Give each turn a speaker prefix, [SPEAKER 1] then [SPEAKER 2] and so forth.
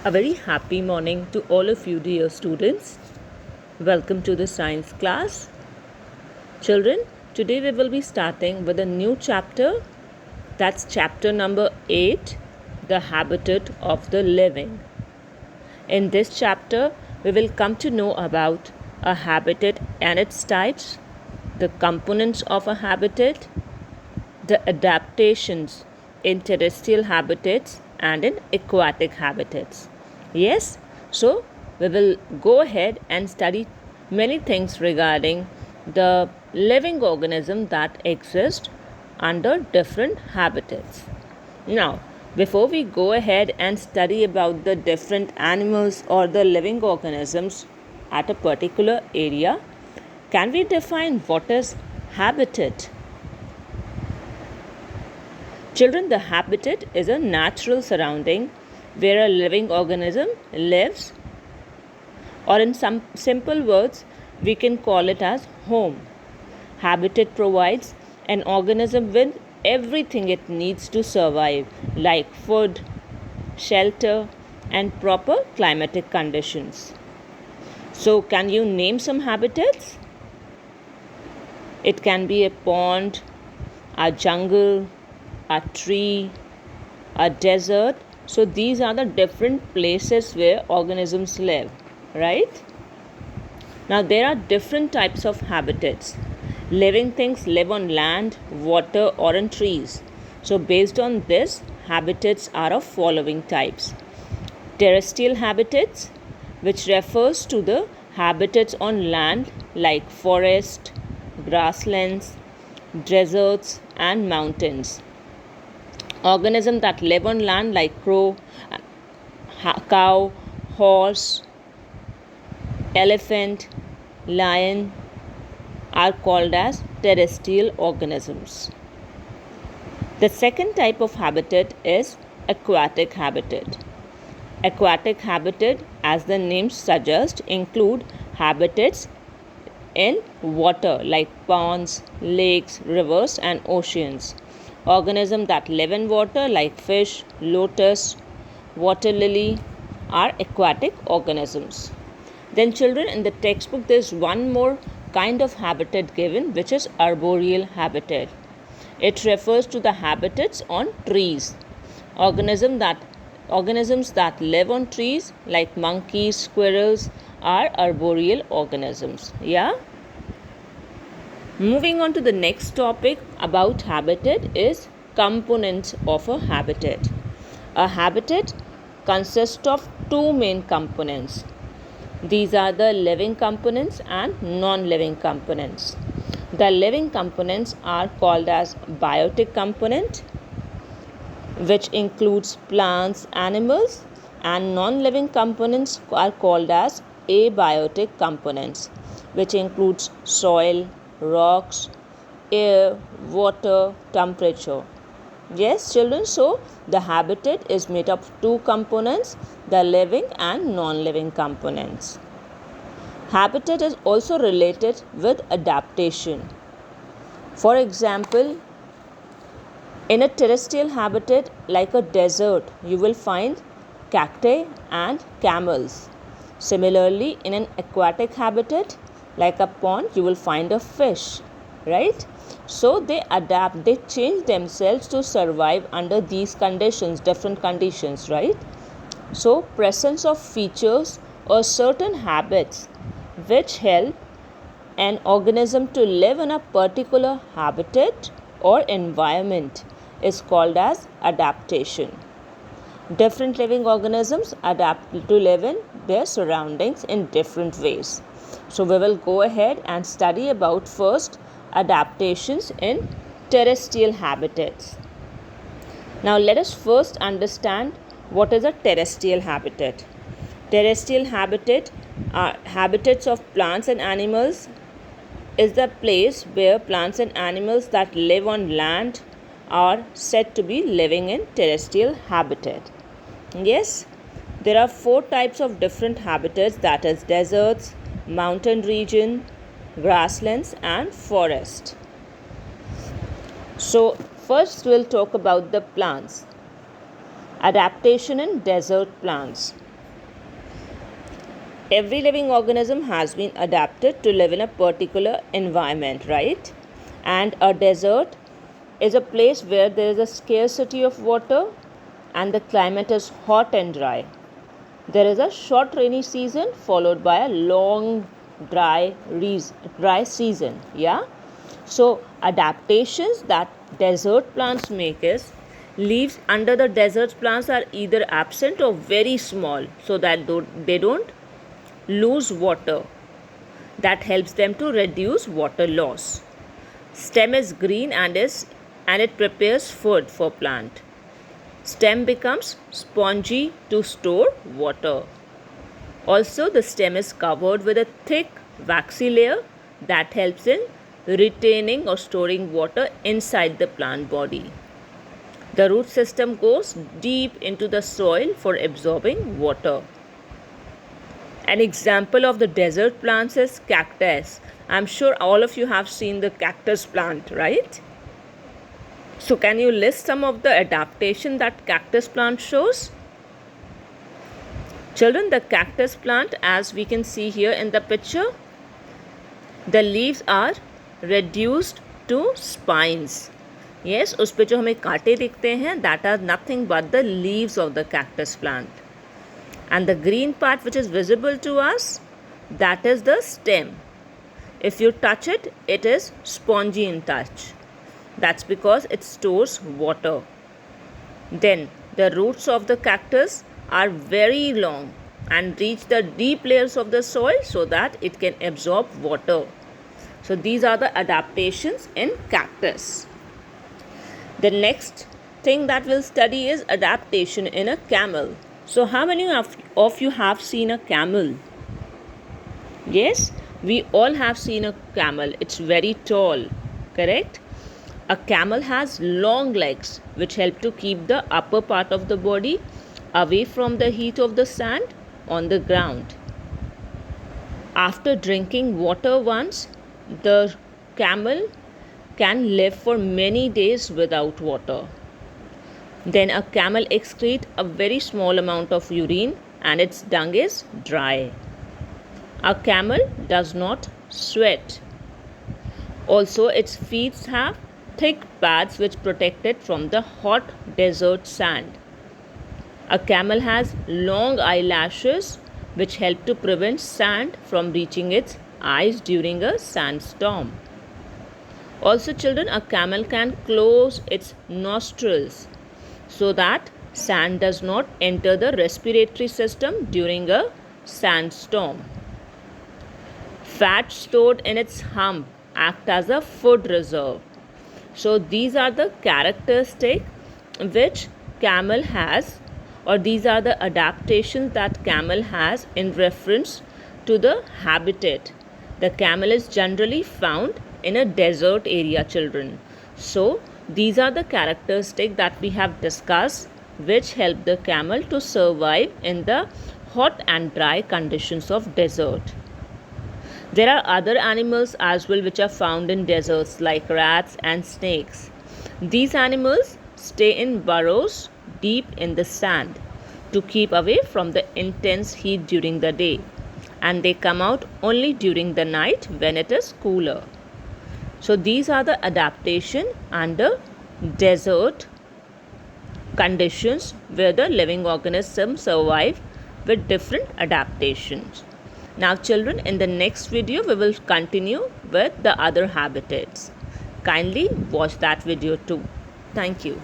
[SPEAKER 1] A very happy morning to all of you, dear students. Welcome to the science class. Children, today we will be starting with a new chapter. That's chapter number 8, The Habitat of the Living. In this chapter, we will come to know about a habitat and its types, the components of a habitat, the adaptations in terrestrial habitats and in aquatic habitats. Yes, so we will go ahead and study many things regarding the living organism that exist under different habitats. Now, before we go ahead and study about the different animals or the living organisms at a particular area, can we define what is habitat? Children, the habitat is a natural surrounding where a living organism lives, or in some simple words, we can call it as home. Habitat provides an organism with everything it needs to survive, like food, shelter, and proper climatic conditions. So, can you name some habitats? It can be a pond, a jungle, a tree, a desert. So these are the different places where organisms live, right? Now there are different types of habitats. Living things live on land, water, or in trees. So based on this, habitats are of following types. Terrestrial habitats, which refers to the habitats on land like forest, grasslands, deserts, and mountains. Organisms that live on land like crow, cow, horse, elephant, lion are called as terrestrial organisms. The second type of habitat is aquatic habitat. Aquatic habitat, as the name suggests, include habitats in water like ponds, lakes, rivers, and oceans. Organisms that live in water like fish, lotus, water lily are aquatic organisms. Then children, in the textbook there is one more kind of habitat given, which is arboreal habitat. It refers to the habitats on trees. Organisms that live on trees like monkeys, squirrels are arboreal organisms. Yeah? Moving on to the next topic about habitat is components of a habitat. A habitat consists of two main components. These are the living components and non-living components. The living components are called as biotic component, which includes plants, animals, and non-living components are called as abiotic components, which includes soil, rocks, air, water, temperature. Yes, children, so the habitat is made up of two components, the living and non-living components. Habitat is also related with adaptation. For example, in a terrestrial habitat like a desert, you will find cacti and camels. Similarly, in an aquatic habitat like a pond, you will find a fish, right? So they adapt, they change themselves to survive under these conditions, different conditions, right? So presence of features or certain habits which help an organism to live in a particular habitat or environment is called as adaptation. Different living organisms adapt to live in their surroundings in different ways. So we will go ahead and study about first adaptations in terrestrial habitats. Now let us first understand what is a terrestrial habitat. Terrestrial habitat are habitats of plants and animals is the place where plants and animals that live on land are said to be living in terrestrial habitat. Yes, there are four types of different habitats, that is deserts, mountain region, grasslands and forest. So first we'll talk about the plants. Adaptation in desert plants. Every living organism has been adapted to live in a particular environment, right? And a desert is a place where there is a scarcity of water and the climate is hot and dry. There is a short rainy season followed by a long dry season. Yeah. So adaptations that desert plants make is leaves under the desert plants are either absent or very small, so that they don't lose water. That helps them to reduce water loss. Stem is green and it prepares food for plant. Stem becomes spongy to store water. Also, the stem is covered with a thick waxy layer that helps in retaining or storing water inside the plant body. The root system goes deep into the soil for absorbing water. An example of the desert plants is cactus. I'm sure all of you have seen the cactus plant, right? So can you list some of the adaptation that cactus plant shows? Children, the cactus plant, as we can see here in the picture, the leaves are reduced to spines. Yes, उस पे जो हमें कांटे दिखते हैं, that are nothing but the leaves of the cactus plant. And the green part which is visible to us, that is the stem. If you touch it, it is spongy in touch. That's because it stores water. Then the roots of the cactus are very long and reach the deep layers of the soil so that it can absorb water. So these are the adaptations in cactus. The next thing that we'll study is adaptation in a camel. So how many of you have seen a camel? Yes, we all have seen a camel. It's very tall, correct? A camel has long legs which help to keep the upper part of the body away from the heat of the sand on the ground. After drinking water once, the camel can live for many days without water. Then a camel excretes a very small amount of urine and its dung is dry. A camel does not sweat. Also, its feet have thick pads which protect it from the hot desert sand. A camel has long eyelashes which help to prevent sand from reaching its eyes during a sandstorm. Also, children, a camel can close its nostrils so that sand does not enter the respiratory system during a sandstorm. Fat stored in its hump act as a food reserve. So these are the characteristics which camel has, or these are the adaptations that camel has in reference to the habitat. The camel is generally found in a desert area, children. So these are the characteristics that we have discussed which help the camel to survive in the hot and dry conditions of desert. There are other animals as well which are found in deserts like rats and snakes. These animals stay in burrows deep in the sand to keep away from the intense heat during the day, and they come out only during the night when it is cooler. So these are the adaptation under desert conditions where the living organisms survive with different adaptations. Now children, in the next video we will continue with the other habitats. Kindly watch that video too. Thank you.